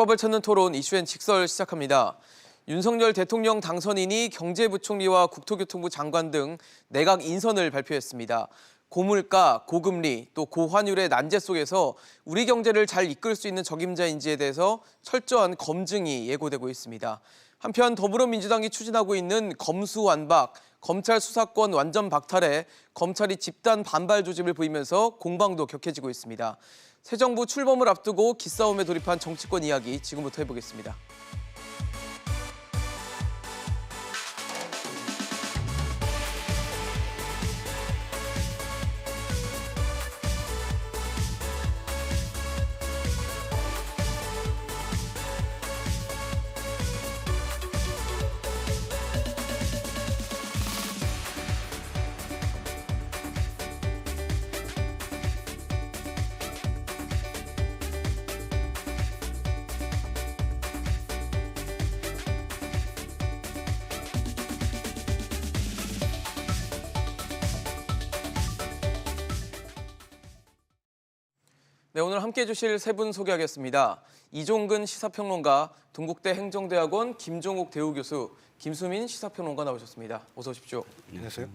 해법을 찾는 토론 이슈엔 직설 시작합니다. 윤석열 대통령 당선인이 경제부총리와 국토교통부 장관 등 내각 인선을 발표했습니다. 고물가, 고금리, 또 고환율의 난제 속에서 우리 경제를 잘 이끌 수 있는 적임자인지에 대해서 철저한 검증이 예고되고 있습니다. 한편 더불어민주당이 추진하고 있는 검수완박, 검찰 수사권 완전 박탈에 검찰이 집단 반발 조짐을 보이면서 공방도 격해지고 있습니다. 새 정부 출범을 앞두고 기싸움에 돌입한 정치권 이야기 지금부터 해보겠습니다. 네, 오늘 함께해 주실 세 분 소개하겠습니다. 이종근 시사평론가, 동국대 행정대학원 김종욱 대우교수, 김수민 시사평론가 나오셨습니다. 어서 오십시오. 안녕하세요.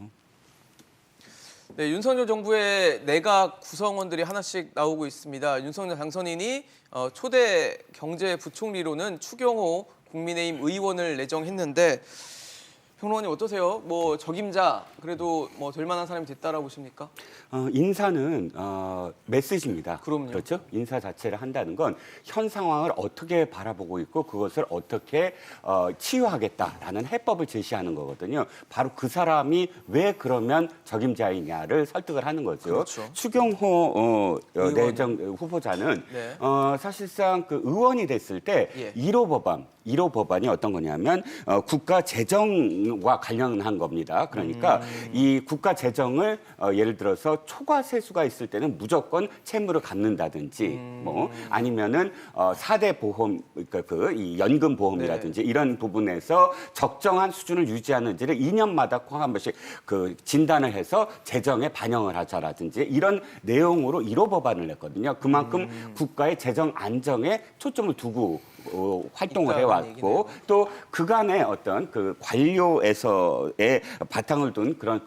네, 윤석열 정부의 내각 구성원들이 하나씩 나오고 있습니다. 윤석열 당선인이 초대 경제부총리로는 추경호 국민의힘 의원을 내정했는데 평론가님 어떠세요? 뭐 적임자 그래도 뭐 될 만한 사람이 됐다라고 보십니까? 인사는 메시지입니다. 그럼요. 그렇죠? 인사 자체를 한다는 건 현 상황을 어떻게 바라보고 있고 그것을 어떻게 치유하겠다라는 해법을 제시하는 거거든요. 바로 그 사람이 왜 그러면 적임자이냐를 설득을 하는 거죠. 그렇죠. 추경호 내정 후보자는 네. 사실상 그 의원이 됐을 때 예. 1호 법안이 어떤 거냐면 국가 재정과 관련한 겁니다. 그러니까 이 국가 재정을 예를 들어서 초과 세수가 있을 때는 무조건 채무를 갚는다든지 뭐 아니면은 4대 보험 그러니까 이 연금 보험이라든지 네. 이런 부분에서 적정한 수준을 유지하는지를 2년마다 꼭 한 번씩 그 진단을 해서 재정에 반영을 하자라든지 이런 내용으로 1호 법안을 냈거든요. 그만큼 국가의 재정 안정에 초점을 두고 활동을 해왔고 또 그간의 어떤 그 관료에서의 바탕을 둔 그런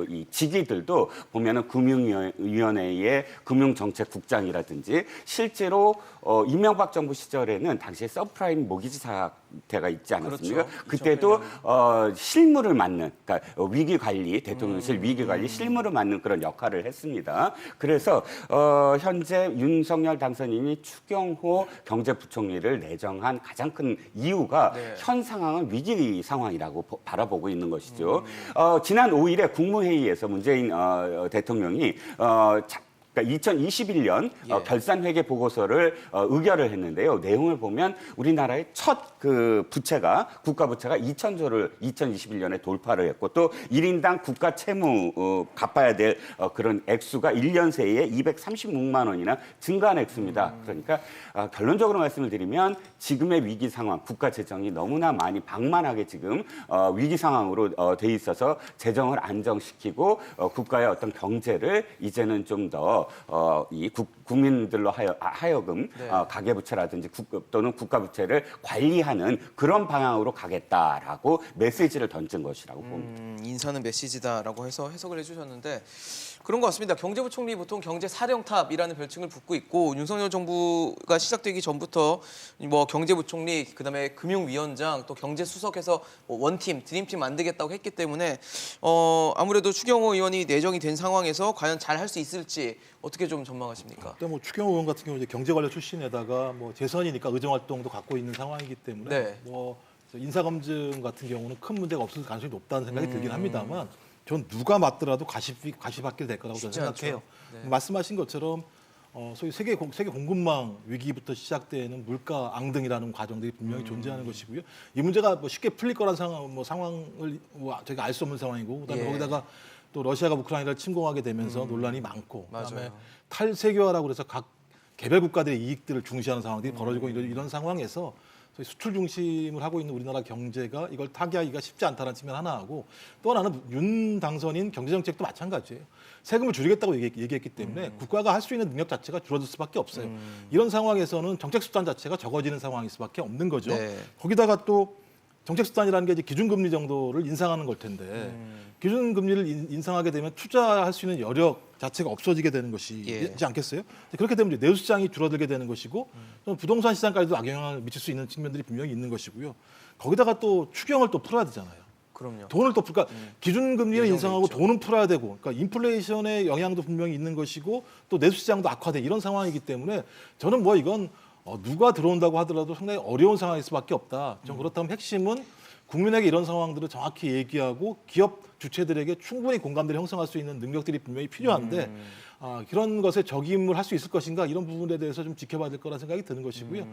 이 직위들도 보면은 금융위원회의 금융정책국장이라든지 실제로 이명박 정부 시절에는 당시에 서프라임 모기지 사태가 있지 않았습니까? 그렇죠. 그때도 실무를 맡는 그러니까 위기관리 대통령실 위기관리 실무를 맡는 그런 역할을 했습니다. 그래서 현재 윤석열 당선인이 추경호 경제부총리를 내정한 가장 큰 이유가 네. 현 상황은 위기 상황이라고 바라보고 있는 것이죠. 지난 5일에 국무회의에서 문재인 대통령이 그러니까 2021년 예. 결산회계 보고서를 의결을 했는데요. 내용을 보면 우리나라의 첫 그 부채가 국가 부채가 2,000조를 2021년에 돌파를 했고 또 1인당 국가 채무 갚아야 될 그런 액수가 1년 새에 236만 원이나 증가한 액수입니다. 그러니까 결론적으로 말씀을 드리면 지금의 위기 상황, 국가 재정이 너무나 많이 방만하게 지금 위기 상황으로 돼 있어서 재정을 안정시키고 국가의 어떤 경제를 이제는 좀 더 이 국민들로 하여금 네. 가계부채라든지 또는 국가부채를 관리하는 그런 방향으로 가겠다라고 메시지를 던진 것이라고 봅니다. 인사는 메시지다라고 해서 해석을 해주셨는데 그런 것 같습니다. 경제부총리 보통 경제사령탑이라는 별칭을 붙고 있고 윤석열 정부가 시작되기 전부터 뭐 경제부총리 그다음에 금융위원장 또 경제수석해서 뭐 원팀 드림팀 만들겠다고 했기 때문에 아무래도 추경호 의원이 내정이 된 상황에서 과연 잘 할 수 있을지 어떻게 좀 전망하십니까? 일단 뭐 추경호 의원 같은 경우 이제 경제관료 출신에다가 뭐 재선이니까 의정 활동도 갖고 있는 상황이기 때문에 네. 뭐 인사 검증 같은 경우는 큰 문제가 없을 가능성이 높다는 생각이 들긴 합니다만 전 누가 맡더라도 가시밭길 될 거라고 저는 쉽지 않죠. 생각해요. 네. 말씀하신 것처럼 소위 세계 공급망 위기부터 시작되는 물가 앙등이라는 과정들이 분명히 존재하는 것이고요. 이 문제가 뭐 쉽게 풀릴 거란 상황을 저희가 알 수 없는 상황이고 그다음에 예. 거기다가 또 러시아가 우크라이나를 침공하게 되면서 논란이 많고 그다음에 맞아요. 탈세계화라고 해서 각 개별 국가들의 이익들을 중시하는 상황들이 벌어지고 이런 상황에서 소위 수출 중심을 하고 있는 우리나라 경제가 이걸 타개하기가 쉽지 않다는 측면 하나하고 또 하나는 윤 당선인 경제정책도 마찬가지예요. 세금을 줄이겠다고 얘기했기 때문에 국가가 할 수 있는 능력 자체가 줄어들 수밖에 없어요. 이런 상황에서는 정책 수단 자체가 적어지는 상황일 수밖에 없는 거죠. 네. 거기다가 또 정책 수단이라는 게 이제 기준금리 정도를 인상하는 걸 텐데 기준금리를 인상하게 되면 투자할 수 있는 여력 자체가 없어지게 되는 것이지 예. 않겠어요? 그렇게 되면 이제 내수시장이 줄어들게 되는 것이고 또 부동산 시장까지도 악영향을 미칠 수 있는 측면들이 분명히 있는 것이고요. 거기다가 또 추경을 또 풀어야 되잖아요. 그럼요. 돈을 또 그러니까 기준금리를 예정돼 인상하고 있죠. 돈은 풀어야 되고 그러니까 인플레이션의 영향도 분명히 있는 것이고 또 내수시장도 악화돼 이런 상황이기 때문에 저는 뭐 이건 누가 들어온다고 하더라도 상당히 어려운 상황일 수밖에 없다. 좀 그렇다면 핵심은 국민에게 이런 상황들을 정확히 얘기하고 기업 주체들에게 충분히 공감대를 형성할 수 있는 능력들이 분명히 필요한데 그런 것에 적임을 할 수 있을 것인가 이런 부분에 대해서 좀 지켜봐야 될 거라는 생각이 드는 것이고요.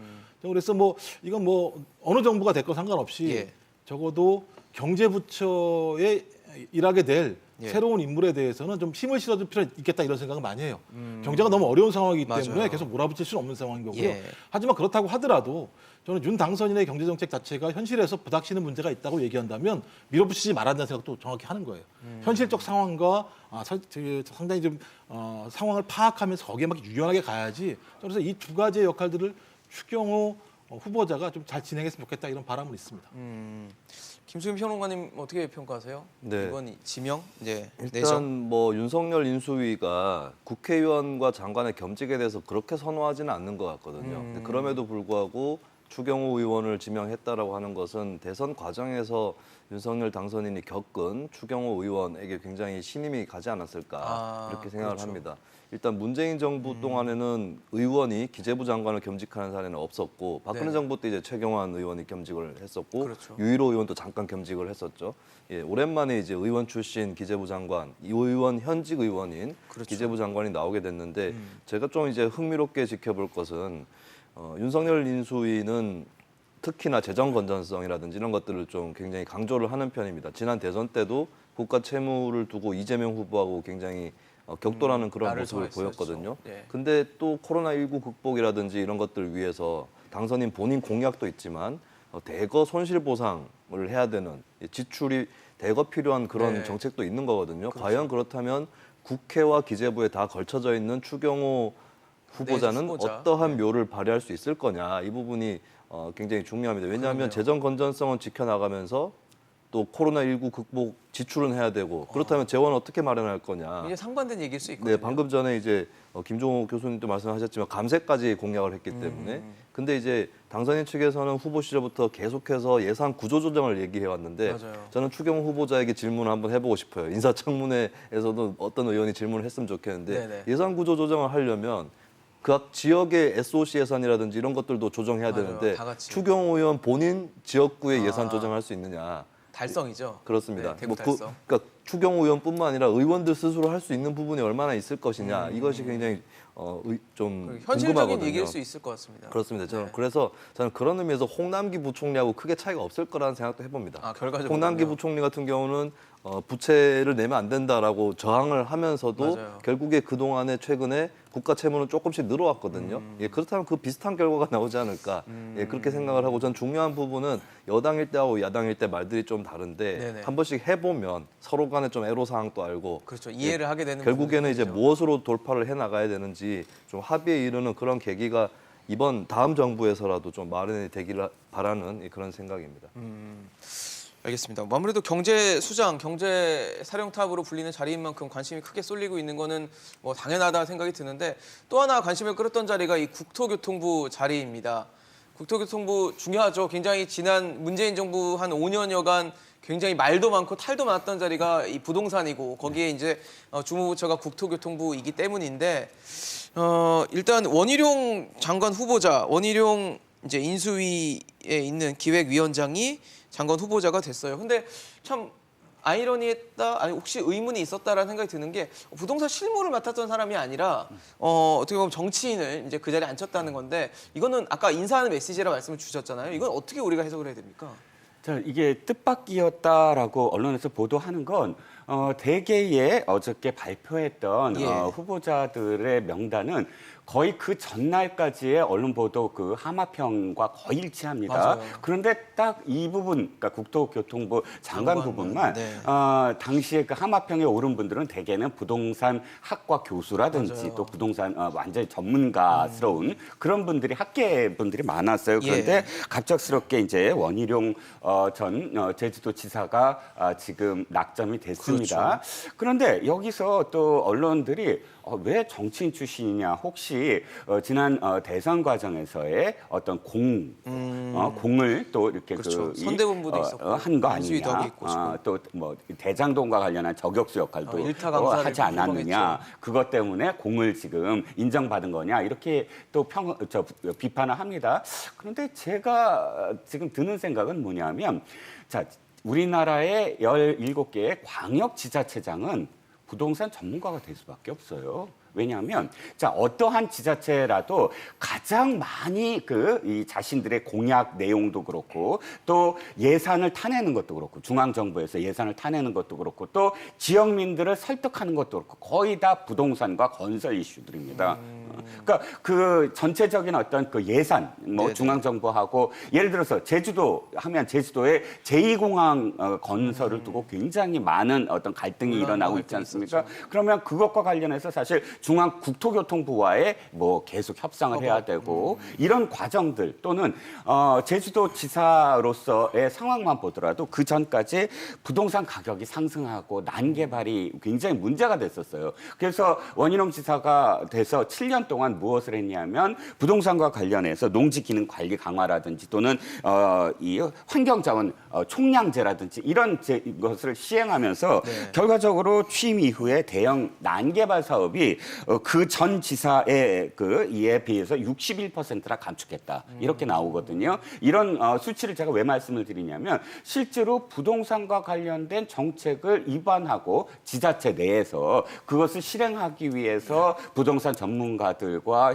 그래서 뭐 이건 뭐 어느 정부가 됐건 상관없이 예. 적어도 경제부처에 일하게 될 예. 새로운 인물에 대해서는 좀 힘을 실어줄 필요가 있겠다 이런 생각을 많이 해요. 경제가 너무 어려운 상황이기 때문에 맞아요. 계속 몰아붙일 수는 없는 상황인 거고요. 예. 하지만 그렇다고 하더라도 저는 윤 당선인의 경제정책 자체가 현실에서 부닥치는 문제가 있다고 얘기한다면 밀어붙이지 말아야 한다는 생각도 정확히 하는 거예요. 현실적 상황과 상당히 좀 상황을 파악하면서 거기에 막 유연하게 가야지. 그래서 이 두 가지의 역할들을 추경호 후보자가 좀 잘 진행했으면 좋겠다 이런 바람은 있습니다. 김수민 평론가님 어떻게 평가하세요? 네. 이번 지명 이제 일단 내정. 뭐 윤석열 인수위가 국회의원과 장관의 겸직에 대해서 그렇게 선호하지는 않는 것 같거든요. 근데 그럼에도 불구하고 추경호 의원을 지명했다라고 하는 것은 대선 과정에서 윤석열 당선인이 겪은 추경호 의원에게 굉장히 신임이 가지 않았을까 이렇게 생각을 그렇죠. 합니다. 일단 문재인 정부 동안에는 의원이 기재부 장관을 겸직하는 사례는 없었고 박근혜 네네. 정부 때 이제 최경환 의원이 겸직을 했었고 그렇죠. 유일호 의원도 잠깐 겸직을 했었죠. 예, 오랜만에 이제 의원 출신 기재부 장관, 이 의원 현직 의원인 그렇죠. 기재부 장관이 나오게 됐는데 제가 좀 이제 흥미롭게 지켜볼 것은 윤석열 인수위는 특히나 재정 건전성이라든지 이런 것들을 좀 굉장히 강조를 하는 편입니다. 지난 대선 때도 국가 채무를 두고 이재명 후보하고 굉장히 격돌하는 그런 나를 모습을 정했었죠. 보였거든요. 예. 근데 또 코로나19 극복이라든지 이런 것들 위해서 당선인 본인 공약도 있지만 대거 손실 보상을 해야 되는 지출이 대거 필요한 그런 네. 정책도 있는 거거든요. 과연 그렇다면 국회와 기재부에 다 걸쳐져 있는 추경호 후보자는 네, 후보자. 어떠한 묘를 발휘할 수 있을 거냐 이 부분이 굉장히 중요합니다. 왜냐하면 그러네요. 재정 건전성은 지켜나가면서 또 코로나19 극복 지출은 해야 되고 그렇다면 재원 어떻게 마련할 거냐. 이게 상반된 얘기일 수 있거든요. 네, 방금 전에 이제 김종호 교수님도 말씀하셨지만 감세까지 공약을 했기 때문에 근데 이제 당선인 측에서는 후보 시절부터 계속해서 예산 구조 조정을 얘기해 왔는데 맞아요. 저는 추경호 후보자에게 질문을 한번 해보고 싶어요. 인사청문회에서도 어떤 의원이 질문을 했으면 좋겠는데 네네. 예산 구조 조정을 하려면 각 지역의 SOC 예산이라든지 이런 것들도 조정해야 맞아요. 되는데 다 같이. 추경호 의원 본인 지역구의 예산 조정할 수 있느냐. 달성이죠. 그렇습니다. 네, 대구 뭐 달성. 그러니까 추경호 의원뿐만 아니라 의원들 스스로 할 수 있는 부분이 얼마나 있을 것이냐 이것이 굉장히 좀 현실적인 궁금하거든요. 얘기일 수 있을 것 같습니다. 그렇습니다. 저는 네. 그래서 저는 그런 의미에서 홍남기 부총리하고 크게 차이가 없을 거라는 생각도 해봅니다. 결과적으로. 홍남기 부총리 같은 경우는 부채를 내면 안 된다라고 저항을 하면서도 맞아요. 결국에 그동안에 최근에 국가 채무는 조금씩 늘어왔거든요. 예, 그렇다면 그 비슷한 결과가 나오지 않을까 예, 그렇게 생각을 하고 전 중요한 부분은 여당일 때하고 야당일 때 말들이 좀 다른데 네네. 한 번씩 해보면 서로 간에 좀 애로사항도 알고 그렇죠. 이해를 하게 되는 결국에는 이제 부분이죠. 무엇으로 돌파를 해 나가야 되는지 좀 합의에 이르는 그런 계기가 이번 다음 정부에서라도 좀 마련이 되기를 바라는 그런 생각입니다. 알겠습니다. 아무래도 경제 수장, 경제 사령탑으로 불리는 자리인 만큼 관심이 크게 쏠리고 있는 거는 뭐 당연하다 생각이 드는데 또 하나 관심을 끌었던 자리가 이 국토교통부 자리입니다. 국토교통부 중요하죠. 굉장히 지난 문재인 정부 한 5년여간 굉장히 말도 많고 탈도 많았던 자리가 이 부동산이고 거기에 이제 주무부처가 국토교통부이기 때문인데 일단 원희룡 장관 후보자, 원희룡 이제 인수위에 있는 기획위원장이 장관 후보자가 됐어요. 근데 참 아이러니했다, 아니 혹시 의문이 있었다라는 생각이 드는 게 부동산 실무를 맡았던 사람이 아니라 어떻게 보면 정치인을 이제 그 자리에 앉혔다는 건데 이거는 아까 인사하는 메시지라 말씀을 주셨잖아요. 이건 어떻게 우리가 해석을 해야 됩니까? 자, 이게 뜻밖이었다라고 언론에서 보도하는 건 대개의 어저께 발표했던 예. 후보자들의 명단은 거의 그 전날까지의 언론 보도 그 하마평과 거의 일치합니다. 맞아요. 그런데 딱 이 부분, 그러니까 국토교통부 장관 장관만, 부분만 네. 당시에 그 하마평에 오른 분들은 대개는 부동산 학과 교수라든지 맞아요. 또 부동산 완전히 전문가스러운 그런 분들이 학계 분들이 많았어요. 그런데 예. 갑작스럽게 이제 원희룡 전 제주도지사가 지금 낙점이 됐습니다. 그런데 여기서 또 언론들이 왜 정치인 출신이냐, 혹시 지난 대선 과정에서의 어떤 공을 또 이렇게 그렇죠. 선대본부도 있었고, 한 거 인수위도 아니냐, 하고 있고 지금. 또 뭐 대장동과 관련한 저격수 역할도 일타 강사를 하지 않았느냐, 불법했죠. 그것 때문에 공을 지금 인정받은 거냐, 이렇게 또 비판을 합니다. 그런데 제가 지금 드는 생각은 뭐냐면, 자, 우리나라의 17개의 광역지자체장은 부동산 전문가가 될 수밖에 없어요. 왜냐하면 자, 어떠한 지자체라도 가장 많이 이 자신들의 공약 내용도 그렇고 또 예산을 타내는 것도 그렇고 중앙정부에서 예산을 타내는 것도 그렇고 또 지역민들을 설득하는 것도 그렇고 거의 다 부동산과 건설 이슈들입니다. 그러니까 그 전체적인 어떤 그 예산 뭐 네네. 중앙정부하고 예를 들어서 제주도 하면 제주도에 제2공항 건설을 두고 굉장히 많은 어떤 갈등이 일어나고 있지 않습니까? 그러면 그것과 관련해서 사실 중앙국토교통부와의 뭐 계속 협상을 해야 되고 이런 과정들 또는 제주도 지사로서의 상황만 보더라도 그 전까지 부동산 가격이 상승하고 난개발이 굉장히 문제가 됐었어요. 그래서 원희룡 지사가 돼서 7년 동안 무엇을 했냐면 부동산과 관련해서 농지기능 관리 강화라든지 또는 이 환경자원 총량제라든지 이런 것을 시행하면서 네. 결과적으로 취임 이후에 대형 난개발 사업이 그 전 지사의 이에 비해서 61%나 감축했다. 이렇게 나오거든요. 이런 수치를 제가 왜 말씀을 드리냐면 실제로 부동산과 관련된 정책을 입안하고 지자체 내에서 그것을 실행하기 위해서 부동산 전문가들과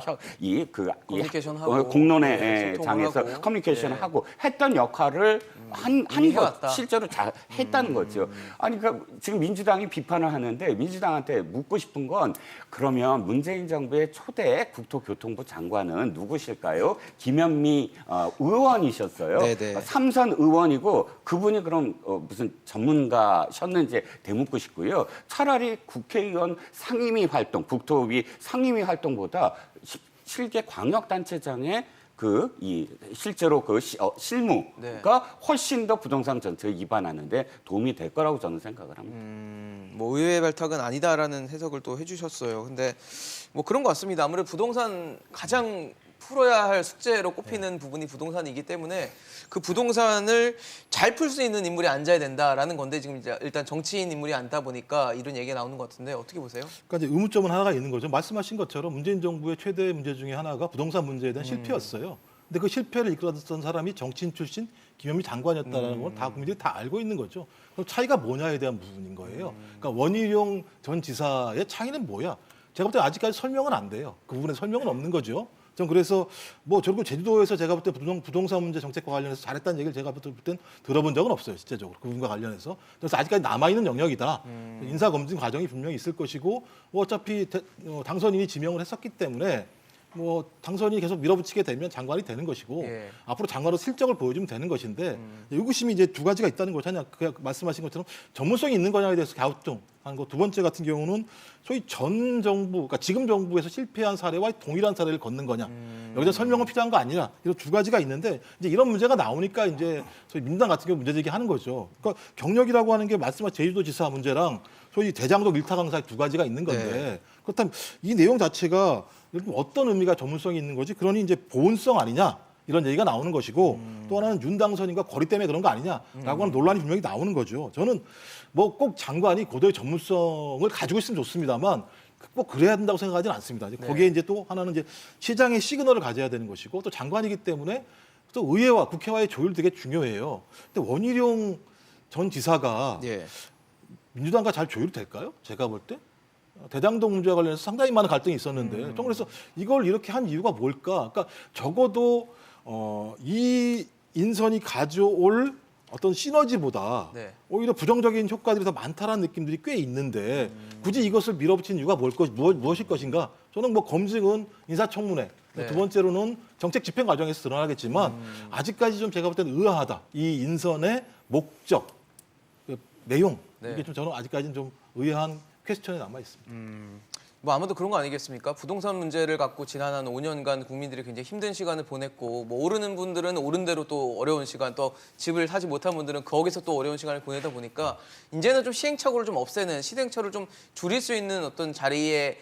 커뮤니케이션하고, 공론의 네, 장에서 소통을 하고. 커뮤니케이션을 네. 하고 했던 역할을 한 이미 것, 해왔다. 실제로 잘 했다는 거죠. 아니, 그러니까 지금 민주당이 비판을 하는데 민주당한테 묻고 싶은 건 그러면 문재인 정부의 초대 국토교통부 장관은 누구실까요? 김현미 의원이셨어요. 네네. 삼선 의원이고 그분이 그럼 무슨 전문가셨는지 되묻고 싶고요. 차라리 국회의원 상임위 활동, 국토위 상임위 활동보다 실제 광역단체장의 실제로 실무가 네. 훨씬 더 부동산 정책을 입안하는데 도움이 될 거라고 저는 생각을 합니다. 뭐 의회 발탁은 아니다라는 해석을 또 해주셨어요. 근데 뭐 그런 것 같습니다. 아무래도 부동산 가장 풀어야 할 숙제로 꼽히는 부분이 부동산이기 때문에 그 부동산을 잘 풀 수 있는 인물이 앉아야 된다라는 건데 지금 이제 일단 정치인 인물이 앉다 보니까 이런 얘기가 나오는 것 같은데 어떻게 보세요? 그러니까 이제 의문점은 하나가 있는 거죠. 말씀하신 것처럼 문재인 정부의 최대 문제 중에 하나가 부동산 문제에 대한 실패였어요. 근데 그 실패를 이끌었던 사람이 정치인 출신 김현미 장관이었다는 건 다 국민들이 다 알고 있는 거죠. 그럼 차이가 뭐냐에 대한 부분인 거예요. 그러니까 원희룡 전 지사의 차이는 뭐야? 제가 볼 때 아직까지 설명은 안 돼요. 그 부분에 설명은 없는 거죠. 전 그래서 뭐 저렇게 제주도에서 제가 볼 때 부동산 문제 정책과 관련해서 잘했다는 얘기를 제가 볼 때 들어본 적은 없어요. 실제적으로 그 부분과 관련해서. 그래서 아직까지 남아있는 영역이다. 인사 검증 과정이 분명히 있을 것이고 뭐 어차피 당선인이 지명을 했었기 때문에 뭐 당선인이 계속 밀어붙이게 되면 장관이 되는 것이고 예. 앞으로 장관으로 실적을 보여주면 되는 것인데 의구심이 이제 두 가지가 있다는 거죠. 하나 그 말씀하신 것처럼 전문성이 있는 거냐에 대해서 갸우뚱한 거. 두 번째 같은 경우는 소위 전 정부, 그러니까 지금 정부에서 실패한 사례와 동일한 사례를 걷는 거냐. 여기서 설명은 필요한 거 아니냐. 이런 두 가지가 있는데 이제 이런 문제가 나오니까 이제 소위 민주당 같은 경우 문제 제기하는 거죠. 그러니까 경력이라고 하는 게 말씀하신 제주도지사 문제랑 소위 대장동 일타 강사 두 가지가 있는 건데 네. 그렇다면 이 내용 자체가 어떤 의미가 전문성이 있는 거지? 그러니 이제 보온성 아니냐? 이런 얘기가 나오는 것이고 또 하나는 윤 당선인과 거리 때문에 그런 거 아니냐라고 하는 논란이 분명히 나오는 거죠. 저는 뭐 꼭 장관이 고도의 전문성을 가지고 있으면 좋습니다만 꼭 그래야 된다고 생각하지는 않습니다. 이제 거기에 이제 또 하나는 이제 시장의 시그널을 가져야 되는 것이고 또 장관이기 때문에 또 의회와 국회와의 조율 되게 중요해요. 근데 원희룡 전 지사가 예. 민주당과 잘 조율이 될까요? 제가 볼 때 대장동 문제와 관련해서 상당히 많은 갈등이 있었는데 좀 그래서 이걸 이렇게 한 이유가 뭘까? 그러니까 적어도 이 인선이 가져올 어떤 시너지보다 네. 오히려 부정적인 효과들이 더 많다라는 느낌들이 꽤 있는데 굳이 이것을 밀어붙인 이유가 무엇일 것인가? 저는 뭐 검증은 인사청문회, 네. 두 번째로는 정책 집행 과정에서 드러나겠지만 아직까지 좀 제가 볼 때는 의아하다. 이 인선의 목적, 그 내용 네. 이게 좀 저는 아직까지는 좀 의아한 퀘스천이 남아 있습니다. 뭐 아무도 그런 거 아니겠습니까? 부동산 문제를 갖고 지난 한 5년간 국민들이 굉장히 힘든 시간을 보냈고 뭐 오르는 분들은 오른 대로 또 어려운 시간, 또 집을 사지 못한 분들은 거기서 또 어려운 시간을 보내다 보니까 이제는 좀 시행착오를 좀 없애는, 시행착오를 좀 줄일 수 있는 어떤 자리에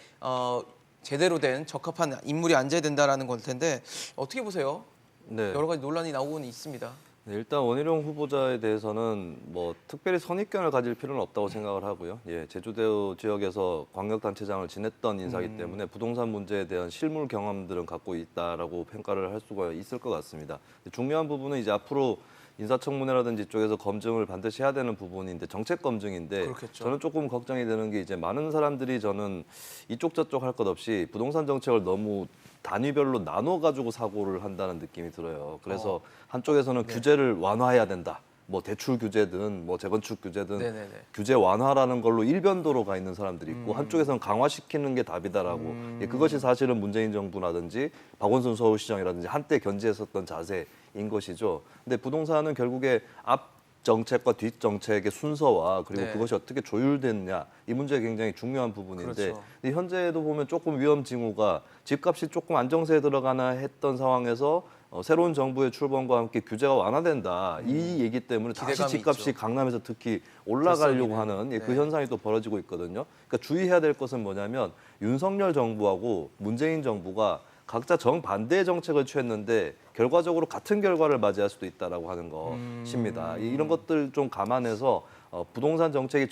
제대로 된 적합한 인물이 앉아야 된다라는 걸 텐데 어떻게 보세요? 네. 여러 가지 논란이 나오고는 있습니다. 네, 일단 원희룡 후보자에 대해서는 뭐 특별히 선입견을 가질 필요는 없다고 생각을 하고요. 예, 제주도 지역에서 광역단체장을 지냈던 인사이기 때문에 부동산 문제에 대한 실물 경험들은 갖고 있다라고 평가를 할 수가 있을 것 같습니다. 중요한 부분은 이제 앞으로 인사청문회라든지 이쪽에서 검증을 반드시 해야 되는 부분인데 정책 검증인데 그렇겠죠. 저는 조금 걱정이 되는 게 이제 많은 사람들이 저는 이쪽 저쪽 할 것 없이 부동산 정책을 너무 단위별로 나눠 가지고 사고를 한다는 느낌이 들어요. 그래서 한쪽에서는 규제를 완화해야 된다. 뭐 대출 규제든 뭐 재건축 규제든 네네네. 규제 완화라는 걸로 일변도로 가 있는 사람들이 있고 한쪽에서는 강화시키는 게 답이다라고. 예, 그것이 사실은 문재인 정부라든지 박원순 서울시장이라든지 한때 견지했었던 자세인 것이죠. 근데 부동산은 결국에 앞 정책과 뒷 정책의 순서와 그리고 네. 그것이 어떻게 조율됐냐 이 문제가 굉장히 중요한 부분인데 그렇죠. 근데 현재도 보면 조금 위험 징후가 집값이 조금 안정세에 들어가나 했던 상황에서 새로운 정부의 출범과 함께 규제가 완화된다 이 얘기 때문에 다시 기대감이 집값이 있죠. 강남에서 특히 올라가려고 들썩이는. 하는 예, 그 네. 현상이 또 벌어지고 있거든요. 그러니까 주의해야 될 것은 뭐냐면 윤석열 정부하고 문재인 정부가 각자 정반대의 정책을 취했는데 결과적으로 같은 결과를 맞이할 수도 있다라고 하는 것입니다. 이런 것들 좀 감안해서 부동산 정책이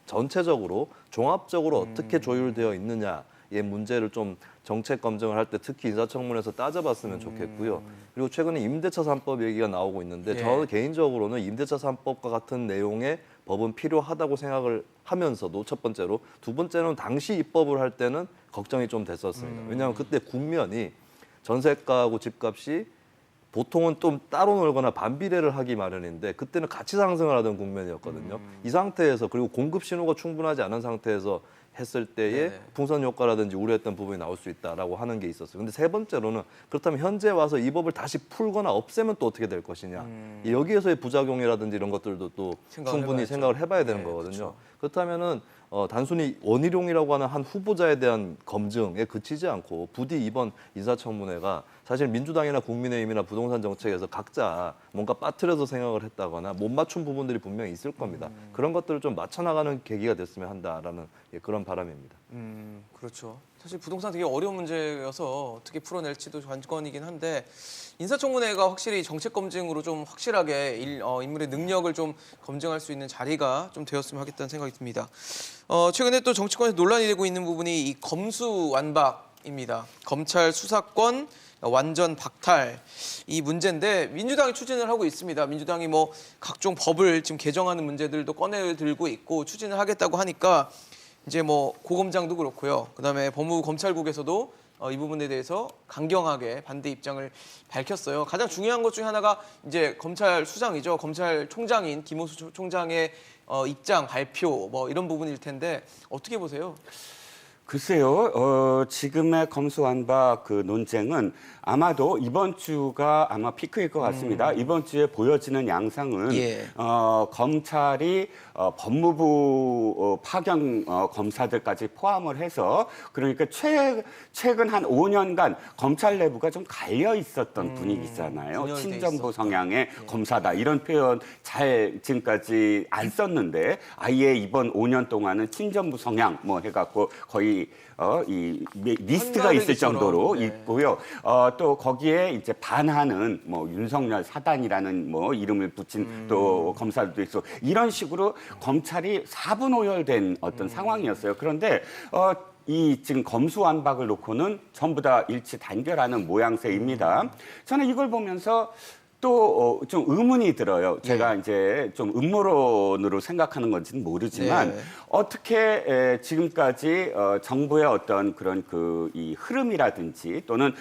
전체적으로 종합적으로 어떻게 조율되어 있느냐의 문제를 좀 정책 검증을 할 때 특히 인사청문회에서 따져봤으면 좋겠고요. 그리고 최근에 임대차 3법 얘기가 나오고 있는데 예. 저는 개인적으로는 임대차 3법과 같은 내용의 법은 필요하다고 생각을 하면서도 첫 번째로 두 번째는 당시 입법을 할 때는 걱정이 좀 됐었습니다. 왜냐하면 그때 국면이 전세가하고 집값이 보통은 좀 따로 놀거나 반비례를 하기 마련인데 그때는 같이 상승을 하던 국면이었거든요. 이 상태에서 그리고 공급 신호가 충분하지 않은 상태에서 했을 때에 네네. 풍선 효과라든지 우려했던 부분이 나올 수 있다라고 하는 게 있었어요. 근데 세 번째로는 그렇다면 현재 와서 이 법을 다시 풀거나 없애면 또 어떻게 될 것이냐. 여기에서의 부작용이라든지 이런 것들도 또 생각을 충분히 해봐야죠. 생각을 해봐야 되는 네, 거거든요. 그렇죠. 그렇다면은 단순히 원희룡이라고 하는 한 후보자에 대한 검증에 그치지 않고 부디 이번 인사청문회가 사실 민주당이나 국민의힘이나 부동산 정책에서 각자 뭔가 빠뜨려서 생각을 했다거나 못 맞춘 부분들이 분명히 있을 겁니다. 그런 것들을 좀 맞춰나가는 계기가 됐으면 한다라는 예, 그런 바람입니다. 그렇죠. 사실 부동산 되게 어려운 문제여서 어떻게 풀어낼지도 관건이긴 한데 인사청문회가 확실히 정책 검증으로 좀 확실하게 인물의 능력을 좀 검증할 수 있는 자리가 좀 되었으면 하겠다는 생각이 듭니다. 최근에 또 정치권에서 논란이 되고 있는 부분이 이 검수완박입니다. 검찰 수사권 완전 박탈 이 문제인데 민주당이 추진을 하고 있습니다. 민주당이 뭐 각종 법을 지금 개정하는 문제들도 꺼내들고 있고 추진을 하겠다고 하니까 이제 뭐 고검장도 그렇고요. 그다음에 법무부 검찰국에서도 이 부분에 대해서 강경하게 반대 입장을 밝혔어요. 가장 중요한 것 중에 하나가 이제 검찰 수장이죠. 검찰총장인 김호수 총장의 입장 발표 뭐 이런 부분일 텐데 어떻게 보세요? 글쎄요, 지금의 검수완박 그 논쟁은 아마도 이번 주가 아마 피크일 것 같습니다. 이번 주에 보여지는 양상은 예. 검찰이 법무부 파견 검사들까지 포함을 해서 그러니까 최근 한 5년간 검찰 내부가 좀 갈려 있었던 분위기잖아요. 분열돼 친정부 있었다. 성향의 검사다 이런 표현 잘 지금까지 안 썼는데 아예 이번 5년 동안은 친정부 성향 뭐 해갖고 거의 이 리스트가 있을 정도로 네. 있고요. 또 거기에 이제 반하는 뭐 윤석열 사단이라는 뭐 이름을 붙인 또 검사들도 있어 이런 식으로 검찰이 사분오열된 어떤 상황이었어요. 그런데 이 지금 검수완박을 놓고는 전부 다 일치 단결하는 모양새입니다. 저는 이걸 보면서 또 좀 의문이 들어요. 제가 이제 좀 음모론으로 생각하는 건지는 모르지만 네. 어떻게 지금까지 정부의 어떤 그런 이 흐름이라든지 또는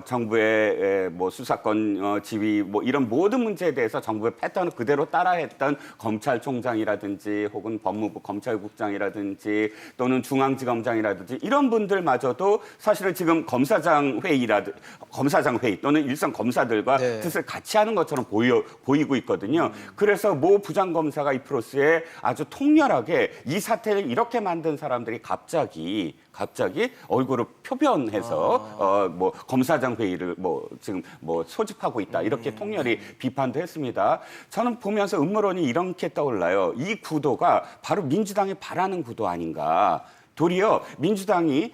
정부의 뭐 수사권 지휘 뭐 이런 모든 문제에 대해서 정부의 패턴을 그대로 따라했던 검찰총장이라든지 혹은 법무부 검찰국장이라든지 또는 중앙지검장이라든지 이런 분들마저도 사실은 지금 검사장 회의 또는 일선 검사들과 네. 뜻을 같이 하는 것처럼 보이고 있거든요. 그래서 모 부장검사가 이 프로스에 아주 통렬하게 이 사태를 이렇게 만든 사람들이 갑자기 얼굴을 표변해서 뭐 검사장 회의를 지금 소집하고 있다 이렇게 통렬히 비판도 했습니다. 저는 보면서 음모론이 이렇게 떠올라요. 이 구도가 바로 민주당이 바라는 구도 아닌가. 도리어 민주당이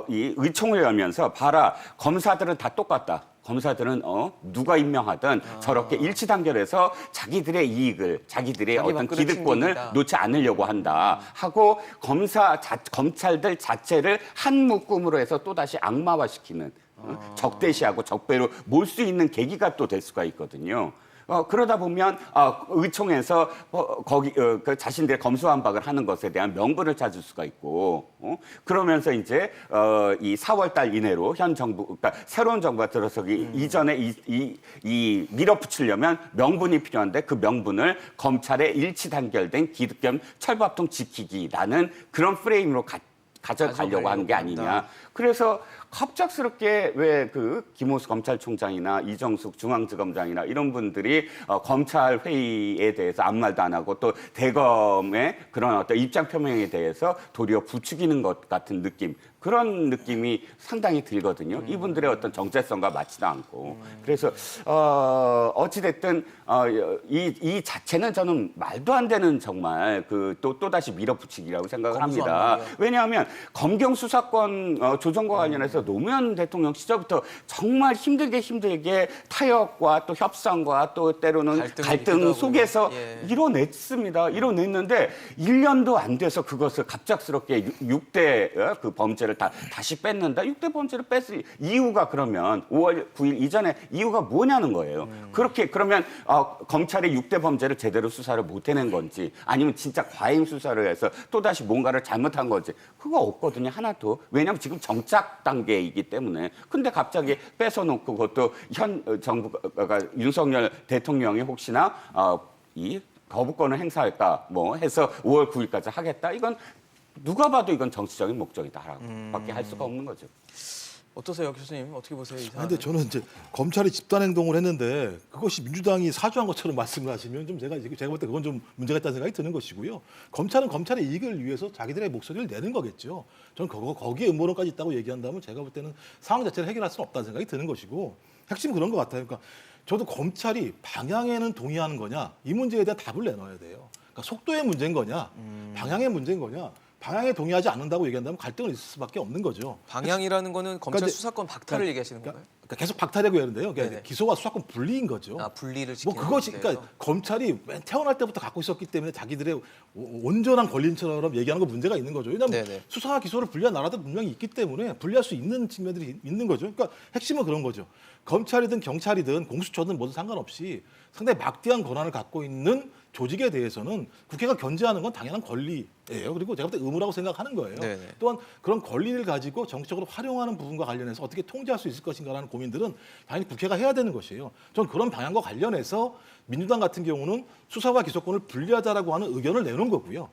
이 의총을 열면서 봐라 검사들은 다 똑같다. 검사들은 누가 임명하든 저렇게 일치 단결해서 자기들의 이익을 자기들의 자기 어떤 밥그릇 기득권을 챙기기다. 놓지 않으려고 한다 하고 검찰들 자체를 한 묶음으로 해서 또다시 악마화시키는 적대시하고 적배로 몰 수 있는 계기가 또 될 수가 있거든요. 그러다 보면 의총에서 그 자신들의 검수완박을 하는 것에 대한 명분을 찾을 수가 있고 그러면서 이제 이 4월달 이내로 현 정부 그러니까 새로운 정부가 들어서기 이전에 이 밀어붙이려면 명분이 필요한데 그 명분을 검찰의 일치 단결된 기득권 철밥통 지키기라는 그런 프레임으로 가져가려고 하는 게 아니냐. 그래서 갑작스럽게 왜 그 김호수 검찰총장이나 이정숙 중앙지검장이나 이런 분들이 검찰 회의에 대해서 아무 말도 안 하고 또 대검의 그런 어떤 입장 표명에 대해서 도리어 부추기는 것 같은 느낌. 그런 느낌이 상당히 들거든요. 이분들의 어떤 정체성과 맞지도 않고. 그래서 어찌됐든 이 자체는 저는 말도 안 되는 정말 또다시 밀어붙이기라고 생각을 합니다. 검수완박이요. 왜냐하면 검경 수사권 조정과 관련해서 노무현 대통령 시절부터 정말 힘들게 타협과 또 협상과 또 때로는 갈등을 갈등 일으키다 속에서 보면, 예. 이뤄냈는데 1년도 안 돼서 그것을 갑작스럽게 6대 그 범죄를 다시 뺐는다. 6대 범죄를 뺐을 이유가 그러면 5월 9일 이전에 이유가 뭐냐는 거예요. 그러면 검찰이 6대 범죄를 제대로 수사를 못 해낸 건지 아니면 진짜 과잉 수사를 해서 또다시 뭔가를 잘못한 건지 그거 없거든요. 하나도. 왜냐하면 지금 정착 단계이기 때문에. 근데 갑자기 뺏어놓고 그것도 현 정부가 윤석열 대통령이 혹시나 이 거부권을 행사할까 해서 5월 9일까지 하겠다. 이건 누가 봐도 이건 정치적인 목적이다라고밖에 할 수가 없는 거죠. 어떠세요, 교수님? 어떻게 보세요, 이 사안? 근데 저는 이제 검찰이 집단 행동을 했는데 그것이 민주당이 사주한 것처럼 말씀을 하시면 좀 제가 볼 때 그건 좀 문제가 있다는 생각이 드는 것이고요. 검찰은 검찰의 이익을 위해서 자기들의 목소리를 내는 거겠죠. 저는 거기에 음모론까지 있다고 얘기한다면 제가 볼 때는 상황 자체를 해결할 수는 없다는 생각이 드는 것이고 핵심은 그런 것 같아요. 그러니까 저도 검찰이 방향에는 동의하는 거냐 이 문제에 대한 답을 내놔야 돼요. 그러니까 속도의 문제인 거냐 방향의 문제인 거냐. 방향에 동의하지 않는다고 얘기한다면 갈등을 있을 수밖에 없는 거죠. 방향이라는 거는 검찰 그러니까 수사권 박탈을 얘기하시는 건가요? 그러니까 계속 박탈하고 하는데요. 그러니까 네네. 기소와 수사권 분리인 거죠. 분리를 뭐 지키는 그것이 문제예요. 그러니까 검찰이 태어날 때부터 갖고 있었기 때문에 자기들의 온전한 권리처럼 얘기하는 거 문제가 있는 거죠. 왜냐하면 네네. 수사와 기소를 분리한 나라도 분명히 있기 때문에 분리할 수 있는 측면들이 있는 거죠. 그러니까 핵심은 그런 거죠. 검찰이든 경찰이든 공수처든 뭐든 상관없이 상당히 막대한 권한을 갖고 있는 조직에 대해서는 국회가 견제하는 건 당연한 권리예요. 그리고 제가 볼 때 의무라고 생각하는 거예요. 네네. 또한 그런 권리를 가지고 정치적으로 활용하는 부분과 관련해서 어떻게 통제할 수 있을 것인가라는 고민들은 당연히 국회가 해야 되는 것이에요. 저는 그런 방향과 관련해서 민주당 같은 경우는 수사와 기소권을 분리하자라고 하는 의견을 내놓은 거고요.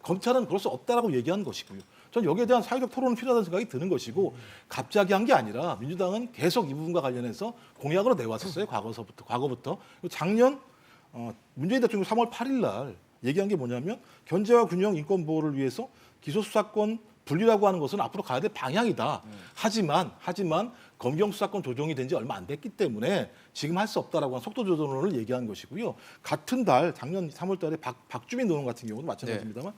검찰은 그럴 수 없다라고 얘기한 것이고요. 저는 여기에 대한 사회적 토론은 필요하다는 생각이 드는 것이고 갑자기 한 게 아니라 민주당은 계속 이 부분과 관련해서 공약으로 내왔었어요. 과거부터. 작년 문재인 대통령 3월 8일 날 얘기한 게 뭐냐면 견제와 균형 인권 보호를 위해서 기소 수사권 분리라고 하는 것은 앞으로 가야 될 방향이다. 하지만 검경 수사권 조정이 된 지 얼마 안 됐기 때문에 지금 할 수 없다라고 하는 속도 조정론을 얘기한 것이고요. 같은 달 작년 3월 달에 박주민 의원 같은 경우도 마찬가지입니다만